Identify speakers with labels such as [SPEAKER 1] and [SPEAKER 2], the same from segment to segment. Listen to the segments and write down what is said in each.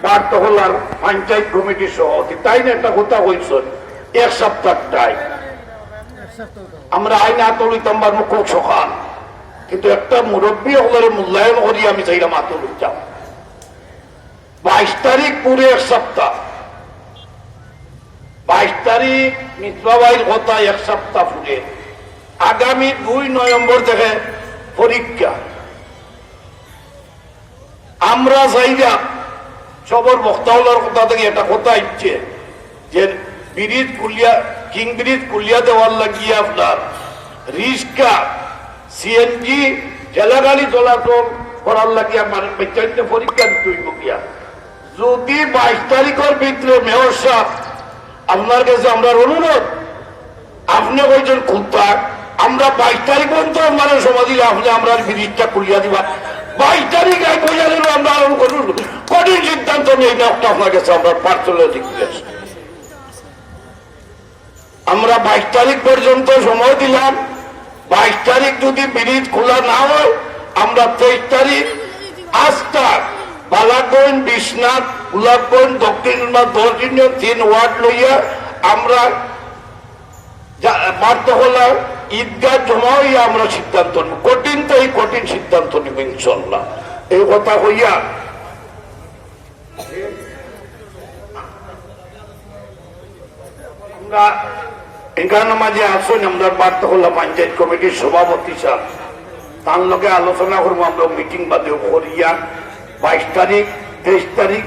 [SPEAKER 1] বারতহলার পঞ্চায়েত কমিটির সভাপতি, তাই না একটা কথা হয়েছে 1 সপ্তাহ টাইম। আমরা আইন আতলিতাম বা মুখ সকাল, কিন্তু একটা মুরব্বী হলের মূল্যায়ন করি আমি চাইলাম আতলিত যাব। 22 তারিখ পুরো 1 সপ্তাহ, 22 তারিখ মিত্রাবাইয়ের কথা 1 সপ্তাহ পুরে। আগামী 2 নভেম্বর থেকে পরীক্ষা। আমরা চাইলা সবর বক্তাওয়ালার কথা থেকে একটা কথা ইচ্ছে যে ব্রিজ কুলিয়া, কিং ব্রিজ কুলিয়া দেওয়ার লাগিয়ে আপনার রিক্সা সিএনজি ঠেলাগাড়ি চলাচল করার লাগিয়ে মানে বেচারিতে পরীক্ষা দিতে হইব গিয়া। যদি 22 তারিখের ভিতরে মেয়র সাহেব আপনার কাছে আমরা অনুরোধ, আপনি কইছেন খুলতা, আমরা 22 তারিখ পর্যন্ত মানে সময় দিলে আপনি আমরা ব্রিজটা কুলিয়া দিবা। 22 তারিখ আই বোঝা গেল আমরা কঠিন সিদ্ধান্ত নেই না আপনার কাছে আমরা পার্সোনাল রিকোয়েস্ট। আমরা 22 তারিখ পর্যন্ত সময় দিলাম। 22 তারিখ যদি ব্রিজ খোলা না হয়, আমরা 23 তারিখ আস্থা বালাগঞ্জ, বিশ্বনাথ, গোলাপগঞ্জ, দক্ষিণ 10 ইউনিয়ন 3 ওয়ার্ড লইয়া আমরা বারতহলা ঈদগাহ জমা হইয়া আমরা সিদ্ধান্ত নিব। কঠিন তো এই কঠিন সিদ্ধান্ত নিব ইনশাল্লাহ। এই কথা হইয়া আমরা এখানে মাঝে আসুন, আমরা বারতহলা পঞ্চায়েত কমিটির সভাপতি সাহেব তার লগে আলোচনা করবো। আমরা মিটিং বাদে করিয়া 22 তারিখ, 23 তারিখ,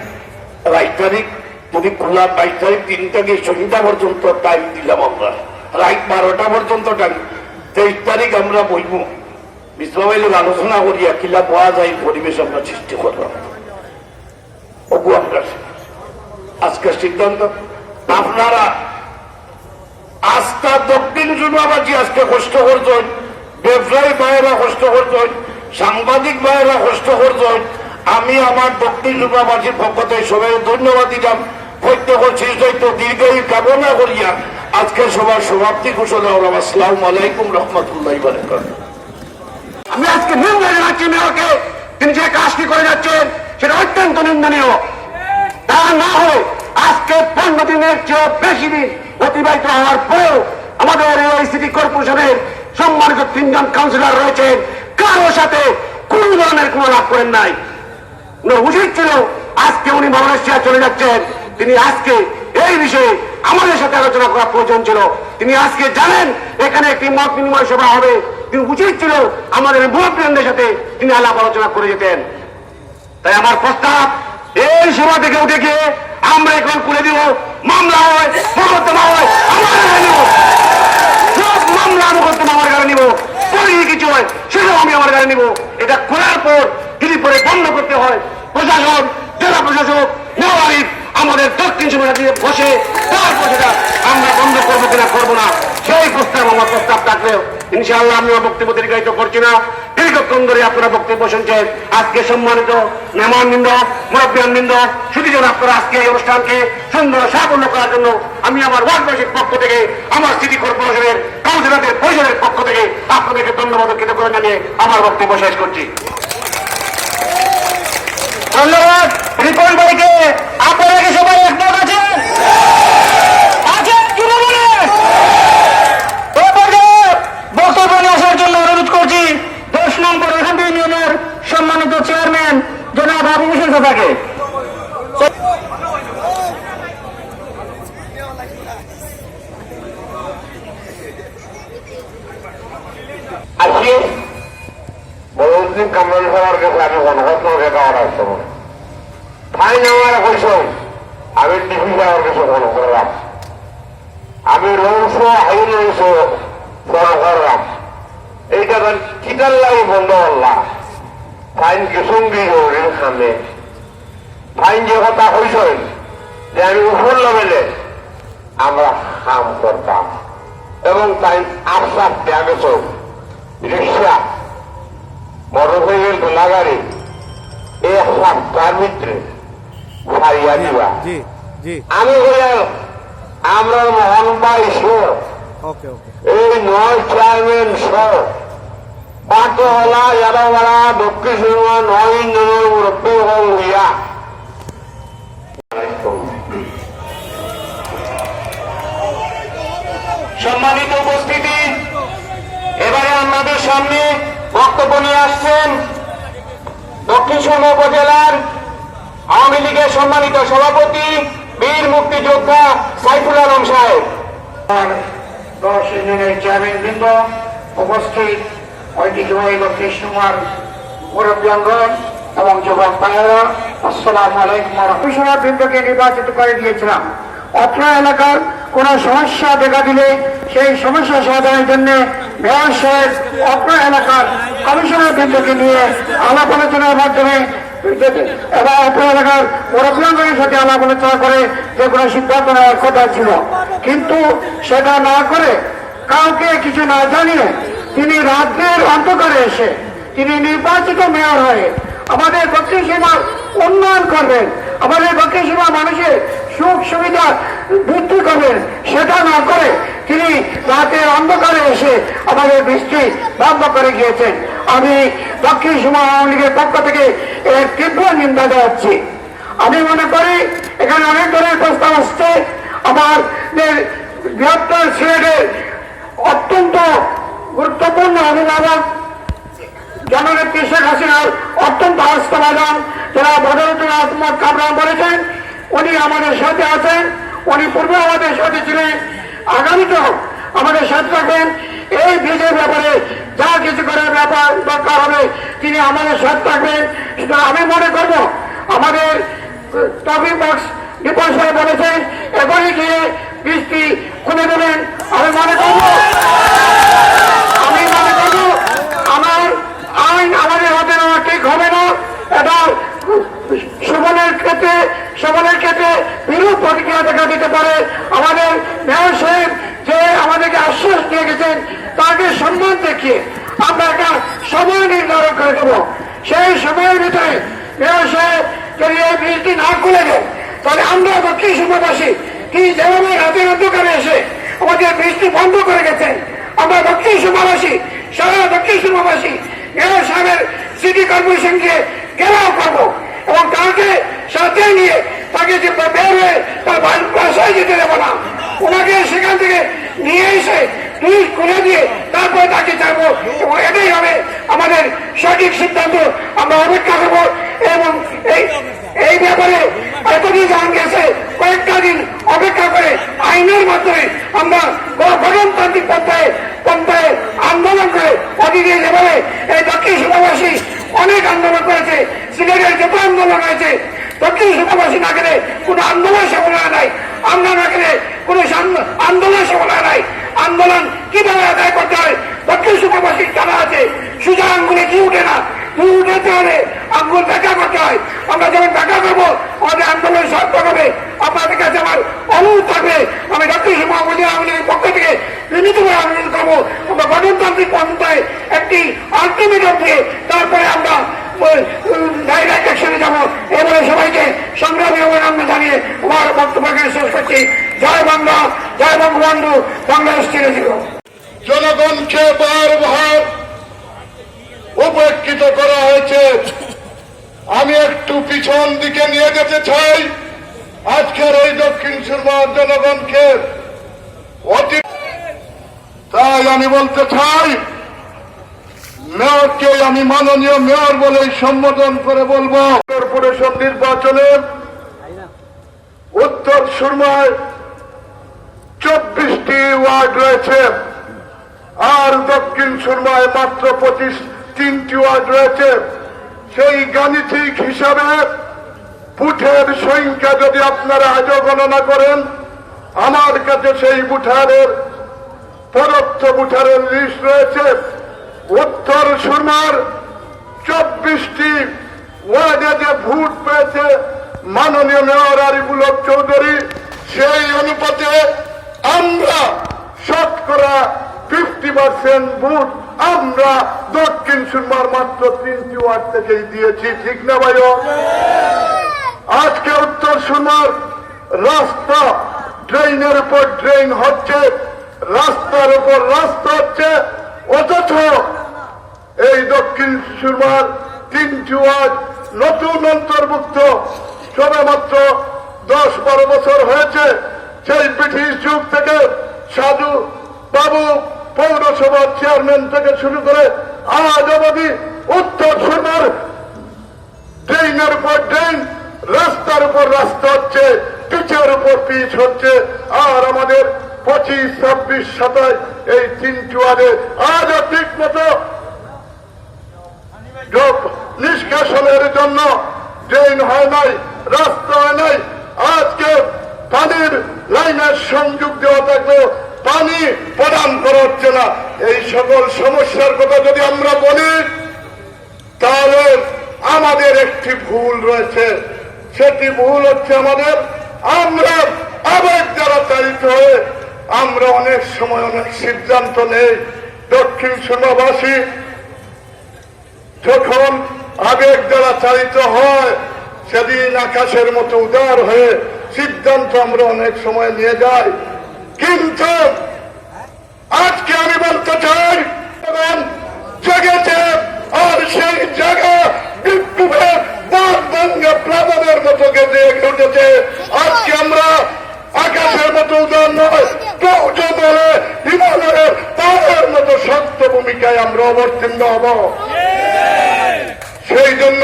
[SPEAKER 1] 22 তারিখ যদি খোলা, 22 তারিখ 3 থেকে সন্ধ্যা পর্যন্ত টাইম দিলাম আমরা, রাত 12টা পর্যন্ত টাইম। 23 তারিখ আমরা বইব বিশ্ববাইলের আলোচনা করিয়া কিলা পাওয়া যায় পরিবেশ আমরা সৃষ্টি করলাম। ওগু আমরা আজকের সিদ্ধান্ত। আপনারা আস্থা দক্ষিণ জুনাবাজি আজকে কষ্ট করছেন, ব্যবসায়ী ভাইয়েরা কষ্ট করছেন, সাংবাদিক ভাইয়েরা কষ্ট করছেন। আমি আমার দক্ষিণ জুনাবাজির পক্ষ থেকে সবাই ধন্যবাদ দিলাম। প্রত্যেকের সৃষ্ট দীর্ঘায়ু কামনা করিয়া আজকে সবার সমাপ্তি ঘোষণা করলাম। আসসালামু আলাইকুম রহমতুল্লাহি ওয়া বারাকাতুহু।
[SPEAKER 2] আমি আজকে নিন্দা জানাচ্ছি মেয়রকে, তিনি যে কাজটি করে যাচ্ছেন সেটা অত্যন্ত নিন্দনীয়। তা না হয় আজকে 15 দিনের চেয়ে বেশি দিন অতিবাহিত হওয়ার পরেও আমাদের এই সিটি কর্পোরেশনের সম্মানিত 3 জন কাউন্সিলর রয়েছেন, কারো সাথে কোন ধরনের কোন লাভ করেন নাই। উচিত ছিল আজকে উনি মালয়েশিয়া চলে যাচ্ছেন, তিনি আজকে এই বিষয়ে আমাদের সাথে আলোচনা করা প্রয়োজন ছিল। তিনি আজকে জানেন এখানে একটি মত বিনিময় সভা হবে, তিনি উচিত ছিল আমাদের মুরব্বীদের সাথে তিনি আলাপ আলোচনা করে যেতেন। তাই আমার প্রস্তাব, এই সভা থেকে উঠে গিয়ে আমরা এখন করে দিব, মামলা হয় মোকদ্দমা হয় আমার গাড়ি নিব, সব মামলা মোকদ্দমা আমার গাড়ি নিব, পরে কিছু হয় সেটাও আমি আমার গাড়ি নিব। এটা করার পর যদি পরে বন্ধ করতে হয়, প্রশাসন, জেলা প্রশাসক, নেওয়ারিফ আমাদের দক্ষিণ সীমানা দিয়ে বসে তারপর সেটা আমরা বন্ধ করবো কিনা করবো না, সেই প্রস্তাব আমার প্রস্তাব থাকলেও ইনশাআল্লাহ আমি বক্তব্য দীর্ঘায়িত করছি না। দীর্ঘক্ষণ ধরে আপনারা বক্তব্য শুনছেন। আজকে সম্মানিত মেহমানবৃন্দ, মুরব্বিয়ানবৃন্দ, শুধুজন আপনারা আজকে এই অনুষ্ঠানকে সুন্দর সাফল্য করার জন্য আমি আমার ওয়ার্ডবাসীর পক্ষ থেকে, আমার সিটি কর্পোরেশনের কাউন্সিলরদের পরিষদের পক্ষ থেকে আপনাদেরকে ধন্যবাদ কৃতজ্ঞতা জানিয়ে আমার বক্তব্য শেষ করছি। ধন্যবাদ রিপন ভাইকে। আপনারা কি সবাই একমত আছেন? কি বলেন? বক্তব্য নিয়ে আসার জন্য অনুরোধ করছি 10 নম্বর এখানে ইউনিয়নের সম্মানিত চেয়ারম্যান জনাব আবু হোসেন চাচাকে।
[SPEAKER 3] আজকে বলুন কামরান সবার কাছে আমি গণঘটনা দেওয়ার আসতে ফাইন আমার কইস আমি টিভি যাওয়ার কাছে ফোন করলাম, আমি রৌস হাইল রৌস ফোন করলাম, এইটা কিটার লাগে বন্ধ করলাম। ফাইন সঙ্গী জরুরি সামনে ফাইন যে কথা কইসেন যে আমি উপর লেভেলে আমরা কাম করতাম এবং তাই আফসার দেয়া গেছ রিক্সা, মোটরসাইকেল, ঠেলা গাড়ি 1 সপ্তাহের ভিতরে সারিয়া দিবা। আমি আমরা মোহন ভাই সহ এই 9 চেয়ারম্যান সহ বারতহলা, এলাবাড়া, দক্ষিণ 9 ইউনিয়নের মুরব্বী হইয়া
[SPEAKER 2] সম্মানিত উপস্থিতি, এবারে আমাদের সামনে বক্তব্য নিয়ে আসছেন দক্ষিণ সুরমা উপজেলার আওয়ামী লীগের সম্মানিত সভাপতি বীর মুক্তিযোদ্ধা সাইফুল আলম সাহেব।
[SPEAKER 4] 10 ইউনিয়নের চেয়ারম্যান বৃন্দ, উপস্থিত ঐতিহ্যবাহী দক্ষিণ সুরমার মুরব্বীগণ এবং যুবক ভাইয়েরা, আসসালামু আলাইকুম। কমিশনার বৃন্দকে নির্বাচিত করে দিয়েছিলাম। অত্র এলাকার কোন সমস্যা দেখা দিলে সেই সমস্যা সমাধানের জন্য মেয়র সাহেব অত্র এলাকার কমিশনার বৃন্দকে নিয়ে আলাপ আলোচনার মাধ্যমে এবং অত্র এলাকার মুরব্বীগণের সাথে আলাপ আলোচনা করে যে কোনো সিদ্ধান্ত নেওয়ার কথা ছিল, কিন্তু সেটা না করে কাউকে কিছু না জানিয়ে তিনি রাজ্যের অন্ধকারে এসে তিনি নির্বাচিত মেয়র হয়ে আমাদের দক্ষিণ সীমার উন্নয়ন করবেন, আমাদের দক্ষিণ সীমার মানুষের সুখ সুবিধা বৃদ্ধি করবেন, সেটা না করে তিনি রাতের অন্ধকারে এসে আমাদের বৃষ্টি বন্ধ করে গিয়েছেন। আমি দক্ষিণ সীমা আওয়ামী লীগের পক্ষ থেকে এর তীব্র নিন্দা জানাচ্ছি। আমি মনে করি এখানে অনেক ধরনের প্রস্তাব আসছে। আমাদের বৃহত্তর সিলেটের অত্যন্ত গুরুত্বপূর্ণ অভিভাবক জননেত্রী শেখ হাসিনার অত্যন্ত আস্থাভাজন যারা বদরুদ্দিন আহমদ কামরান বলেছেন, উনি আমাদের সাথে আছেন। উনি পূর্বে আমাদের সাথে ছিলেন, আগামীতেও আমাদের সাথে থাকবেন। এই ব্রিজের ব্যাপারে যা কিছু করার ব্যাপার দরকার হবে তিনি আমাদের সাথে থাকবেন। সুতরাং আমি মনে করব আমাদের টপিক বক্স ডিপো সাহেব বলেছেন এখনই গিয়ে বৃষ্টি খুলে দেবেন। আমি মনে করব আমার আইন আমাদের হাতে নেওয়া ঠিক হবে না। এটা শোভনের ক্ষেত্রে বিরূপ প্রতিক্রিয়া দেখা দিতে পারে। আমাদের মেয়র সাহেব যে আমাদেরকে আশ্বাস দিয়ে গেছেন তাকে সম্মান দেখিয়ে আমরা একটা সময় নির্ধারণ করে দেবো। সেই সময়ের ভিতরে মেয়র সাহেব যদি এই ব্রিজটি না খুলে দেন তাহলে আমরা দক্ষিণ সুরমাবাসী তিনি যেভাবে রাতের অন্ধকারে এসে আমাদের বৃষ্টি বন্ধ করে গেছেন, আমরা দক্ষিণ সুরমাবাসী সারা দক্ষিণ সুরমাবাসী মেয়র সাহেবের সিটি কর্পোরেশনকে ঘেরাও করবো এবং তাকে সাথে নিয়ে তাকে যে বের হয়ে তার বাসায় যেতে দেবো না, ওনাকে সেখান থেকে নিয়ে এসে ব্রিজ খুলে দিয়ে তারপরে তাকে ছাড়বো এবং এটাই হবে আমাদের সঠিক সিদ্ধান্ত। আমরা অপেক্ষা করবো এবং এই ব্যাপারে এতদিন জান গেছে কয়েকটা দিন অপেক্ষা করে আইনের মাধ্যমে আমরা গণতান্ত্রিক পন্থায় আন্দোলন করে অতীতে যেভাবে এই দক্ষিণ সুরমাবাসী অনেক আন্দোলন করেছে, সিলেটের যত আন্দোলন হয়েছে দক্ষিণ সুরমাবাসী না গেলে কোনো আন্দোলন সফলতা নাই, আমরা না গেলে কোনো আন্দোলন সফলতা নাই। আন্দোলন কিভাবে আদায় করতে হয় দক্ষিণ সুরমাবাসীর জানা আছে। সুজা আঙ্গুলে কি উঠে না, দুই উঠেতে হলে আঙ্গুল দেখা করতে হয়। আমরা যখন দেখা করবো আমাদের আন্দোলন সার্থক হবে। আপনাদের কাছে আমার অনুরোধ থাকবে, আমি দক্ষিণ সুরমা উপজেলা আওয়ামী লীগের পক্ষ থেকে বিনীতভাবে আবেদন করবো আমরা গণতান্ত্রিক পন্থায় একটি আলটিমেটাম দিয়ে তারপরে আমরা ডাইরেক্ট অ্যাকশনে যাবো। এবারে সবাইকে সংগ্রামী অভিনন্দন জানিয়ে আমার বক্তব্য শেষ করছি। জয় বাংলা, জয় বঙ্গবন্ধু, বাংলাদেশ চিরজীব।
[SPEAKER 1] জনগণকে বারবার উপেক্ষিত করা হয়েছে। আমি একটু পিছন দিকে নিয়ে যেতে চাই আজকের এই দক্ষিণ সুরমার জনগণকে। তাই আমি বলতে চাই মেয়রকে আমি মাননীয় মেয়র বলেই সম্বোধন করে বলবো, কর্পোরেশন নির্বাচনে উত্তর সুরমায় 24টি ওয়ার্ড রয়েছে আর দক্ষিণ সুরমায় মাত্র 3টি ওয়ার্ড রয়েছে। সেই গাণিতিক হিসাবে বুথের সংখ্যা যদি আপনারা আজও গণনা করেন, আমার কাছে সেই পরোক্ষ বুথারের লিস্ট রয়েছে। উত্তর সুরমার 24টি ওয়ার্ডে যে ভোট পেয়েছে মাননীয় মেয়র আরিফুল হক চৌধুরী, সেই অনুপাতে আমরা শতকরা 50% ভোট আমরা দক্ষিণ সুরমার মাত্র 3টি ওয়ার্ড থেকেই দিয়েছি। ঠিক না ভাই? আজকে উত্তর সুরমার রাস্তা ড্রেনের উপর ড্রেন হচ্ছে, রাস্তার উপর রাস্তা হচ্ছে, অথচ এই দক্ষিণ সুরমার 3টি ওয়ার্ড নতুন অন্তর্ভুক্ত সবে মাত্র 10-12 বছর হয়েছে। সেই ব্রিটিশ যুগ থেকে সাধু
[SPEAKER 3] বাবু পৌরসভার চেয়ারম্যান থেকে শুরু করে আজ অবধি উত্তর সুরমার ড্রেনের উপর ড্রেন, রাস্তার উপর রাস্তা হচ্ছে, পিচের উপর পিচ হচ্ছে। আর আমাদের 25, 26, 27 এই 3টি ওয়ার্ডে আজও ঠিক মতো নিষ্কাশনের জন্য ড্রেন হয় নাই, রাস্তা হয় নাই। আজকে পানির লাইনের সংযোগ দেওয়া থাকলেও পানি প্রদান করা হচ্ছে না। এই সকল সমস্যার কথা যদি আমরা বলি তাহলে আমাদের একটি ভুল রয়েছে। সেটি ভুল হচ্ছে আমরা আবেগ দ্বারা চালিত হয়ে আমরা অনেক সময় অনেক সিদ্ধান্ত নেই। দক্ষিণ সুরমাবাসী যখন আবেগ দ্বারা চালিত হয় সেদিন আকাশের মতো উদার হয়ে সিদ্ধান্ত আমরা অনেক সময় নিয়ে যাই। কিন্তু আজকে আমি বলতে চাই জেগেছে, আর সেই জায়গা বিক্ষোভের বাঁধভাঙ্গা প্লাবনের মতো গেজে উঠেছে। আজকে আমরা আকাশের মতো উদার নয়, প্রয়োজনে হিমালয়ের পাহাড়ের মতো শক্ত ভূমিকায় আমরা অবতীর্ণ হব। সেই জন্য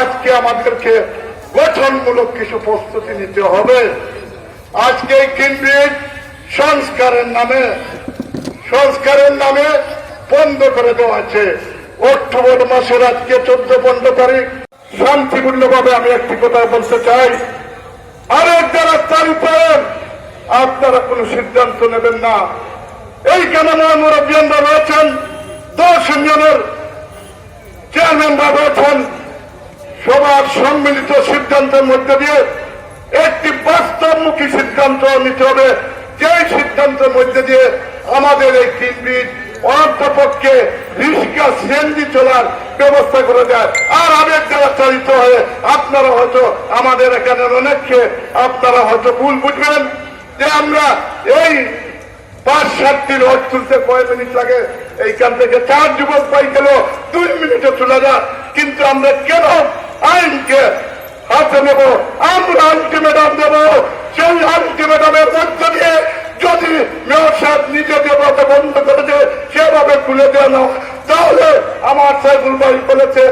[SPEAKER 3] আজকে আমাদেরকে গঠনমূলক কিছু প্রস্তুতি নিতে হবে। আজকে কেন্দ্রিক সংস্কারের নামে বন্ধ করে দেওয়া আছে। অক্টোবর মাসের আজকে 14-15 তারিখ শান্তিপূর্ণভাবে আমি একটি কথা বলতে চাই, আরেক যারা চালিত আপনারা কোন সিদ্ধান্ত নেবেন না। এইখানে আমার মুরব্বীরা রয়েছেন, 10 ইউনিয়নের চেয়ারম্যানরা রয়েছেন। সবার সম্মিলিত সিদ্ধান্তের মধ্যে দিয়ে একটি বাস্তবমুখী সিদ্ধান্ত নিতে হবে, যে সিদ্ধান্তের মধ্যে দিয়ে আমাদের এই কেন্দ্রিক অন্তপক্ষে রিক্সা সিএনজি চলার ব্যবস্থা করে দেয়। আর আবেগ দ্বারা চালিত হয়ে আপনারা হয়তো আমাদের এখানে অনেককে আপনারা হয়তো ভুল বুঝবেন যে আমরা এই 5-7টি রোড তুলতে কয় মিনিট লাগে, এইখান থেকে 4 যুবক পাই গেল 2 মিনিটে চলে যায়। কিন্তু আমরা কেন আইনকে হাতে নেব? আমরা আলটিমেটাম দেব। সেই আলটিমেটামের মধ্যে দিয়ে যদি মেয়র সাহেব নিজেকে মতো বন্ধ করেছে সেভাবে খুলে দেওয়া না, তাহলে আমার সাইফুল ভাই বলেছে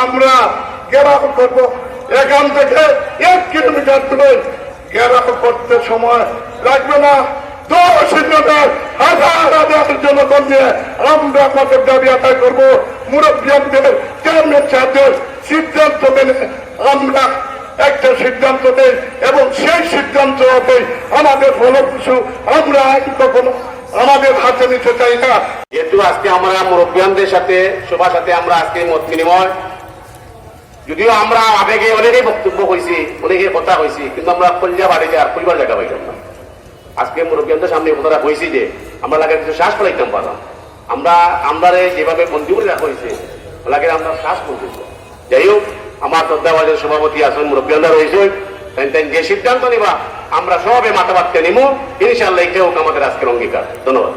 [SPEAKER 3] আমরা ঘেরাও করব। এখান থেকে 1 কিলোমিটার দূরে ঘেরাও করতে সময় লাগবে না। 10 ইউনিয়নের হাজার জনগণ নিয়ে আমরা আমাদের দাবি আদায় করবো। মুরব্বীদের চেয়ারম্যান সাহেবদের সিদ্ধান্ত মেনে আমরা একটা সিদ্ধান্ত নেই এবং সেই সিদ্ধান্ত হবে আমাদের ফলপ্রসূ। আমরা আইন কখনো আমাদের হাতে নিতে চাই না।
[SPEAKER 2] যেহেতু আজকে আমরা মুরব্বীদের সাথে সবার সাথে আমরা আজকে মত বিনিময়, যদিও আমরা আবেগে অনেকেই বক্তব্য হয়েছি, অনেকের কথা হয়েছি, কিন্তু আমরা কলিজা বাড়িতে আর পরিবার জায়গা পাইতাম না। আজকে মুরব্বীদের সামনে কথাটা হয়েছি যে আমরা লাগে কিছু শ্বাস ফলাইতাম পারলাম। আমরা যেভাবে বন্দী করে রাখা হয়েছে লাগে আমরা শ্বাস করতেছি। যাই হোক, আমার শ্রদ্ধাবাদের সভাপতি আছেন, মুরব্বীরা রয়েছে, যে সিদ্ধান্ত নিবা আমরা সবে মাথা বাঁধতে নিব ইনশাআল্লাহ। এটাও আমাদের আজকের অঙ্গীকার। ধন্যবাদ।